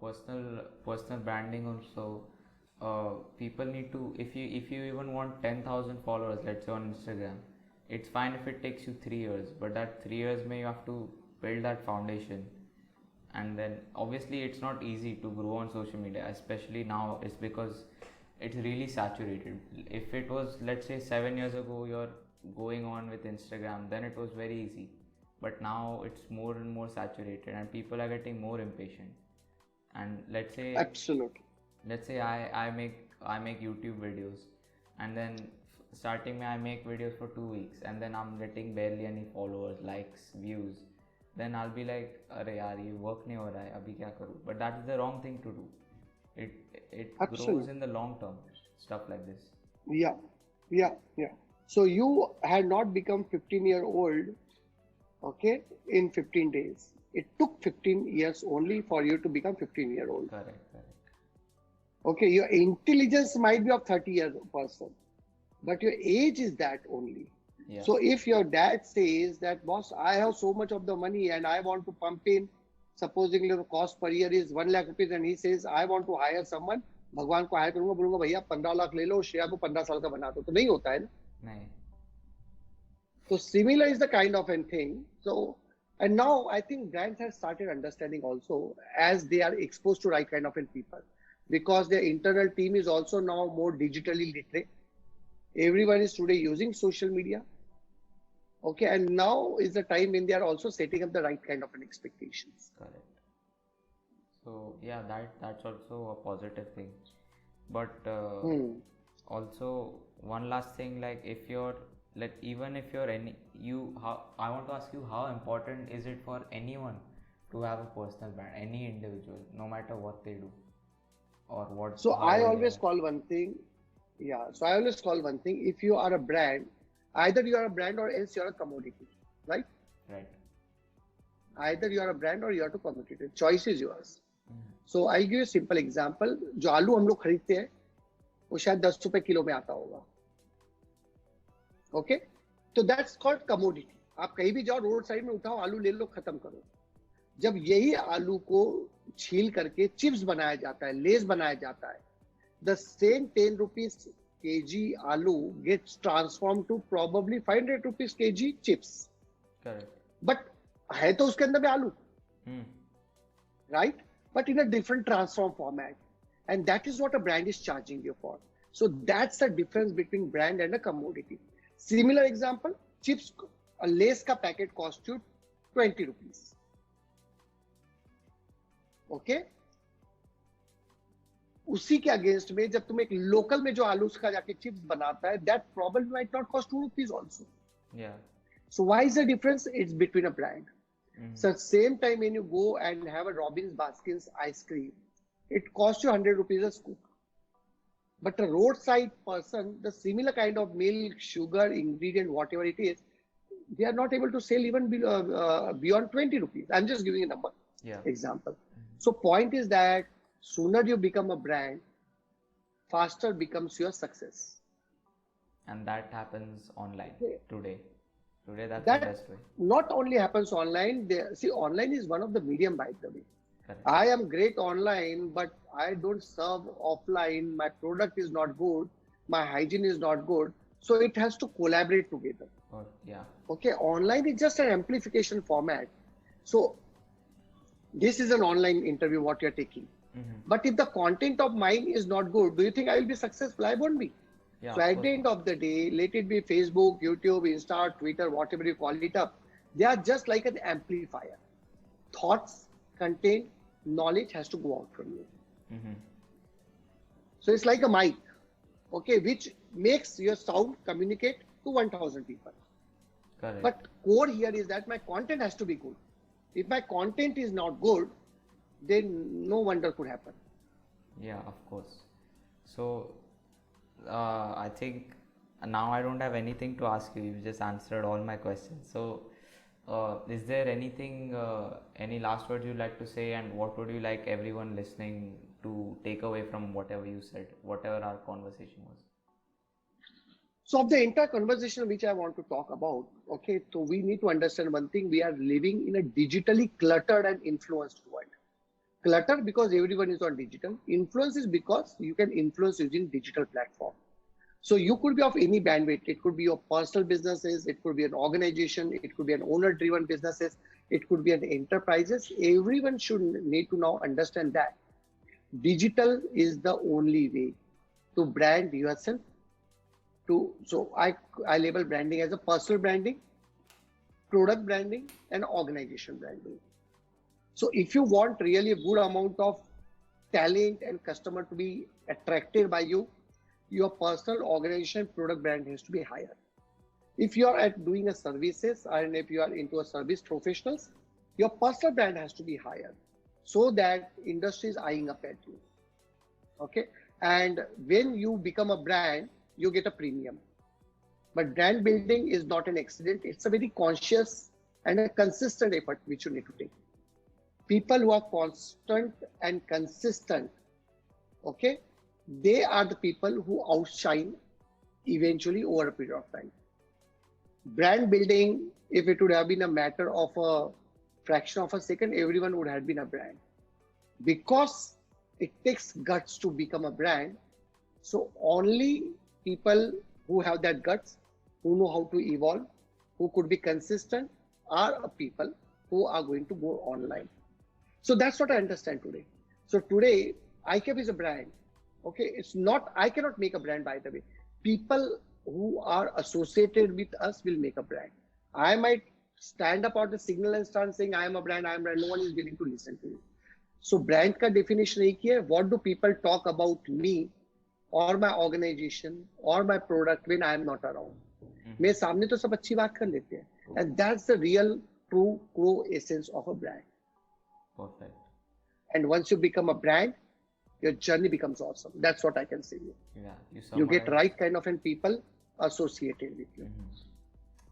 personal branding also, people need to, if you even want 10,000 followers, let's say on Instagram, it's fine if it takes you 3 years, but that 3 years may you have to build that foundation. And then obviously it's not easy to grow on social media, especially now. It's because it's really saturated. If it was, let's say, 7 years ago you're going on with Instagram, then it was very easy, but now it's more and more saturated and people are getting more impatient. And Absolutely. let's say I make YouTube videos, and then starting में I make videos for 2 weeks, and then I'm getting barely any followers, likes, views. Then I'll be like, अरे यार ये work नहीं हो रहा है, अभी क्या करूँ? But that's the wrong thing to do. It grows Absolutely. in the long term, stuff like this. Yeah. Yeah. Yeah. So you had not become 15-year-old, okay, in 15 days. It took 15 years only for you to become 15-year-old. Correct. Okay, your intelligence might be of 30-year person, but your age is that only. Yeah. So if your dad says that, boss, I have so much of the money and I want to pump in, supposing the cost per year is 1 lakh rupees, and he says, I want to hire someone, भगवान को higher करूंगा, बोलूंगा भैया 15 लाख ले लो, श्रेया को 15 साल का बना दो, तो नहीं होता है ना. नहीं. So similar is the kind of a thing. So, and now I think brands have started understanding also as they are exposed to right kind of people, because their internal team is also now more digitally literate. Everyone is today using social media. Okay, and now is the time when they are also setting up the right kind of an expectations. Correct. So yeah, that's also a positive thing. But also one last thing, like if you're like, even if you're any you how I want to ask you, how important is it for anyone to have a personal brand, any individual, no matter what they do or what So how I old they always are? call one thing. Yeah, so I always call one thing. If you are a brand, either you are a brand or else you are a commodity, right? Right. Either you are a brand or you are a commodity. Choice is yours. Mhm. So I give you a simple example. जो आलू हम लोग खरीदते हैं, वो शायद 10 रुपए kilo में आता होगा. ओके, तो दैट्स कॉल्ड कमोडिटी. आप कहीं भी जाओ, रोड साइड में उठाओ, आलू ले लो, खत्म करो. जब यही आलू को छील करके चिप्स बनाया जाता है, लेस बनाया जाता है, the same 10 rupees kg aloo gets transformed to probably 500 rupees kg chips. Correct. But है तो उसके अंदर में आलू, Hmm. right? But in a different transform format. And that is what a brand is charging you for. So that's the difference between brand and a commodity. Similar example, chips, a lace ka packet costs you 20 rupees. Okay? उसी के against में जब तुम एक local में जो आलू का जाके चिप्स बनाता है, that problem might not cost 2 rupees also. Yeah. So why is the difference? It's between a brand. Mhm. So same time when you go and have a Robbins Baskins ice cream, it costs you 100 rupees a scoop. But a roadside person, the similar kind of milk, sugar, ingredient, whatever it is, they are not able to sell even beyond 20 rupees. I'm just giving a number Yeah. example. So point is that sooner you become a brand, faster becomes your success. And that happens online Yeah. today. Today that's the That best way. not only happens online. See, online is one of the medium, by the way. Correct. I am great online, but I don't serve offline. My product is not good. My hygiene is not good. So it has to collaborate together. Yeah. Okay, online is just an amplification format. So this is an online interview what you're taking. Mm-hmm. But if the content of mine is not good, do you think I will be successful? I won't be. Yeah, So of at course the end not. of the day, let it be Facebook, YouTube, Insta, Twitter, whatever you call it up, they are just like an amplifier. Thoughts, content, knowledge has to go out from you. Mm-hmm. So it's like a mic, okay, which makes your sound communicate to 1,000 people. Correct. But core here is that my content has to be good. If my content is not good, then no wonder could happen. Yeah, of course. So, I think now I don't have anything to ask you. You've just answered all my questions. So, is there anything, any last words you'd like to say, and what would you like everyone listening to take away from whatever you said, whatever our conversation was? So of the entire conversation which I want to talk about, okay, so we need to understand one thing: we are living in a digitally cluttered and influenced world. Cluttered because everyone is on digital. Influence is because you can influence using digital platform. So you could be of any bandwidth. It could be your personal businesses, it could be an organization, it could be an owner-driven businesses, it could be an enterprises. Everyone should need to now understand that digital is the only way to brand yourself. So I label branding as a personal branding, product branding, and organization branding. So if you want really a good amount of talent and customer to be attracted by you, your personal organization product brand has to be higher. If you are at doing a services and if you are into a service professionals, your personal brand has to be higher so that industry is eyeing up at you. Okay. And when you become a brand, you get a premium. But brand building is not an accident. It's a very conscious and a consistent effort which you need to take. People who are constant and consistent, okay, they are the people who outshine eventually over a period of time. Brand building, if it would have been a matter of a fraction of a second, everyone would have been a brand. Because it takes guts to become a brand, so only people who have that guts, who know how to evolve, who could be consistent, are people who are going to go online. So that's what I understand today. So today, iCAP is a brand. Okay, it's not, I cannot make a brand by the way. People who are associated with us will make a brand. I might stand up on the signal and start saying, I am a brand, I am a brand. No one is willing to listen to you. So brand का definition एक ही है. What do people talk about me or my organization or my product when I am not around? मेरे सामने तो सब अच्छी बात कर लेते हैं. And that's the real true core essence of a brand. Perfect. And once you become a brand, your journey becomes awesome. That's what I can say. Yeah, You get right kind of people associated with you.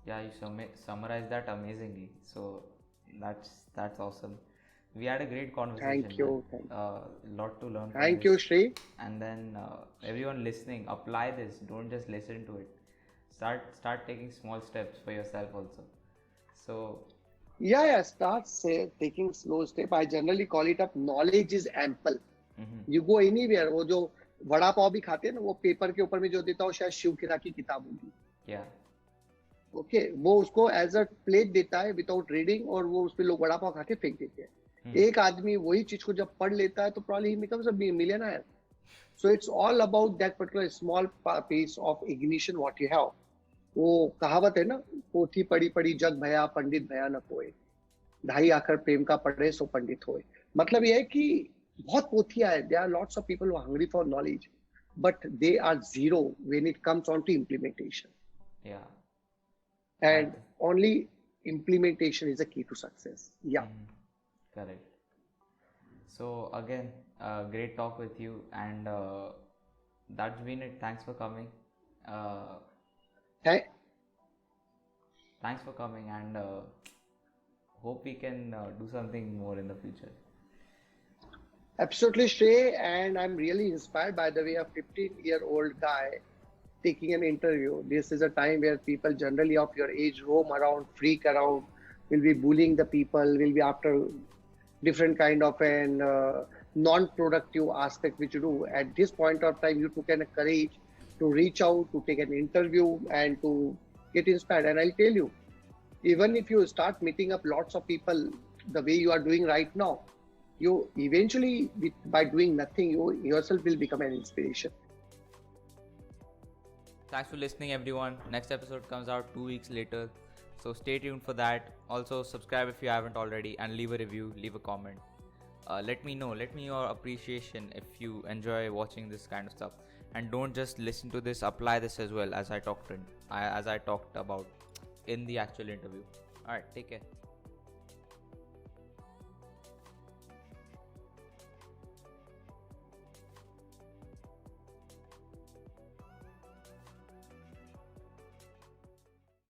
Yeah, you summarize that amazingly. So that's awesome. We had a great conversation. Thank you. Lot to learn. Thank you, Shri. And then everyone listening, apply this. Don't just listen to it. Start taking small steps for yourself also. So yeah. Start taking slow step. I generally call it up. Knowledge is ample. You go anywhere. वो जो वड़ा पाव भी खाते हैं ना, वो paper के ऊपर में जो देता हो शायद शिव किरा की किताब होगी. Yeah. Okay, वो उसको एज अ प्लेट देता है विदाउट रीडिंग और वो उस पे लोग वड़ा पाव खा के फेंक देते हैं. एक आदमी वही चीज को जब पढ़ लेता है तो probably he becomes a millionaire. So it's all about that particular small piece of ignition what you have. वो कहावत है ना, पोथी पढ़ी पढ़ी जग भया पंडित भया न कोई, ढाई आखर प्रेम का पढ़े सो पंडित होए. मतलब ये है कि बहुत पोथियां है. There are lots of people who are hungry for knowledge, but they are zero when it comes on to implementation. Yeah. And only implementation is the key to success. Yeah. Correct. So again, great talk with you, and that's been it. Thanks for coming. Thanks for coming, and hope we can do something more in the future. Absolutely, Shrey, and I'm really inspired by the way a 15-year-old guy taking an interview. This is a time where people generally of your age roam around, freak around, will be bullying the people, will be after different kind of an non-productive aspect which you do. At this point of time, you took a courage to reach out, to take an interview and to get inspired. And I'll tell you, even if you start meeting up lots of people the way you are doing right now, you eventually, by doing nothing, you yourself will become an inspiration. Thanks for listening, everyone. Next episode comes out 2 weeks later, so stay tuned for that. Also, subscribe if you haven't already, and leave a review, leave a comment. Let me know your appreciation if you enjoy watching this kind of stuff. And don't just listen to this, apply this as well, as I talked about in the actual interview. Alright, take care.